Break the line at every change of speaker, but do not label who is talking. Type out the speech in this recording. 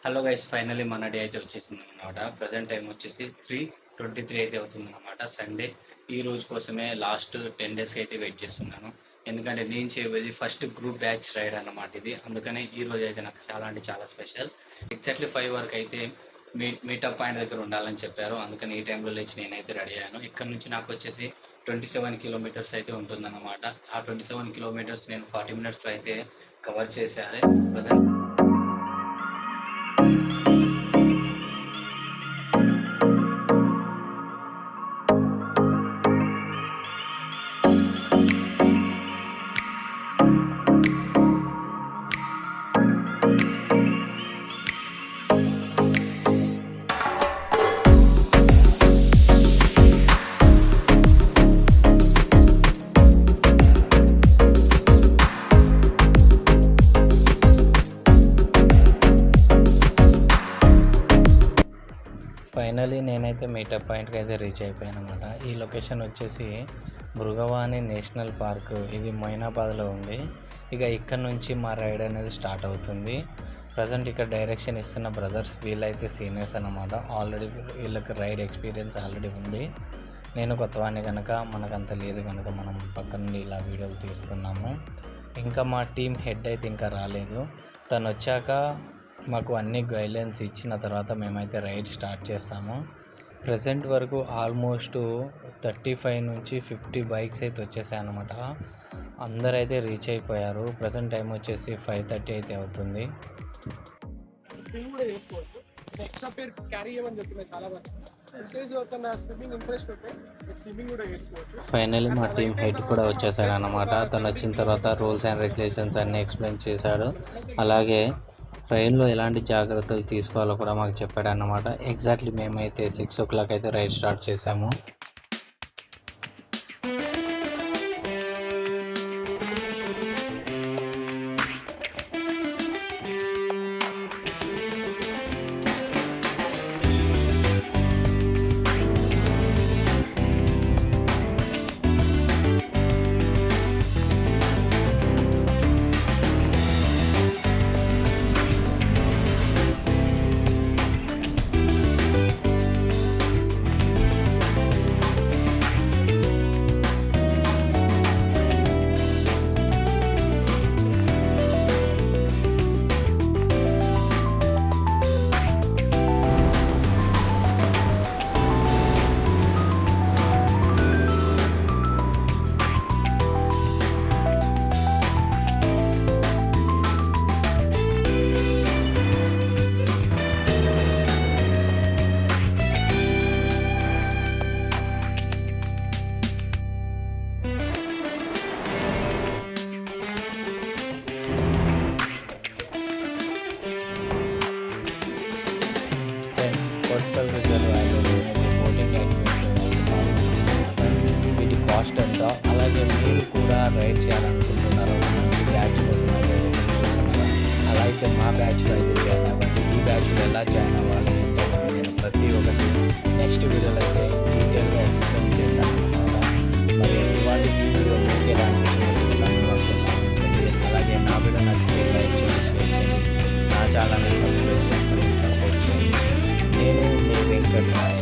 Hello guys, finally మన day అయితే వచ్చేసింది అనమాట. ప్రజెంట్ టైం వచ్చేసి 3:23 అయితే అవుతుంది అనమాట. సండే ఈ రోజు కోసమే లాస్ట్ 10 డేస్కి అయితే వెయిట్ చేస్తున్నాను. ఎందుకంటే నేను చేయబోయేది ఫస్ట్ గ్రూప్ బ్యాచ్ రైడ్ అన్నమాట ఇది. అందుకనే ఈ రోజు అయితే నాకు చాలా అంటే చాలా స్పెషల్. ఎగ్జాక్ట్లీ 5 వరకు అయితే మీటప్ పాయింట్ దగ్గర ఉండాలని చెప్పారు. అందుకని ఈ టైంలో లేచి నేనైతే రెడీ అయ్యాను. ఇక్కడ నుంచి నాకు వచ్చేసి 27 కిలోమీటర్స్ అయితే ఉంటుందన్నమాట. ఆ 27 కిలోమీటర్స్ నేను 40 మినిట్స్లో అయితే కవర్ చేసేయాలి. ప్రజెంట్ ఫైనలీ నేనైతే మీటప్ పాయింట్కి అయితే రీచ్ అయిపోయాను అనమాట. ఈ లొకేషన్ వచ్చేసి మృగవాణి నేషనల్ పార్క్, ఇది మొయినాబాద్లో ఉంది. ఇక ఇక్కడ నుంచి మా రైడ్ అనేది స్టార్ట్ అవుతుంది. ప్రజెంట్ ఇక్కడ డైరెక్షన్ ఇస్తున్న బ్రదర్స్, వీళ్ళైతే సీనియర్స్ అన్నమాట. ఆల్రెడీ వీళ్ళకి రైడ్ ఎక్స్పీరియన్స్ ఆల్రెడీ ఉంది. నేను కొత్తవాడిని కనుక మనకంత లేదు కనుక మనం పక్క నుండి ఇలా వీడియోలు తీస్తున్నాము. ఇంకా మా టీం హెడ్ అయితే ఇంకా రాలేదు. తను వచ్చాక మాకు అన్ని గైడ్లైన్స్ ఇచ్చిన తర్వాత మేమైతే రైడ్ స్టార్ట్ చేస్తాము. ప్రజెంట్ వరకు ఆల్మోస్ట్ 35 నుంచి 50 బైక్స్ అయితే వచ్చేసాయి అన్నమాట. అందరైతే రీచ్ అయిపోయారు. ప్రజెంట్ టైం వచ్చేసి 5:30 అయితే అవుతుంది. ఫైనల్లీ మా టీం హెడ్ కూడా వచ్చేసాడు అన్నమాట. తను వచ్చిన తర్వాత రూల్స్ అండ్ రెగ్యులేషన్స్ అన్నీ ఎక్స్ప్లెయిన్ చేశాడు. అలాగే రైల్లో ఎలాంటి జాగ్రత్తలు తీసుకోవాలో కూడా మాకు చెప్పాడు అన్నమాట. ఎగ్జాక్ట్లీ మేమైతే 6 o'clock అయితే రైడ్ స్టార్ట్ చేసాము. కోస్టల్ రిజర్వాయర్ బోటింగ్ వీటి కాస్ట్ ఎంత, అలాగే మీరు కూడా రైడ్ చేయాలనుకుంటున్నారు ఈ బ్యాచ్ కోసం అయితే అలా అయితే మా బ్యాచ్లో అయితే జాయిన్ అవ్వండి. ఈ బ్యాచ్లో ఎలా జాయిన్ అవ్వాలి అంటే నేను ప్రతి ఒక్కటి నెక్స్ట్ వీడియోలో అయితే డీటెయిల్గా ఎక్స్ప్లెయిన్ చేస్తాను అనమాట. మరి ఇవాళ వీడియో మీకు ఎలా అనిపించింది, అలాగే నా వీడియో నచ్చితే లైక్ చేయండి, షేర్ చేయండి, నా ఛానల్ని సబ్స్క్రైబ్ చేసుకొని సపోర్ట్ చేయండి. నేను మీ వెంకట్.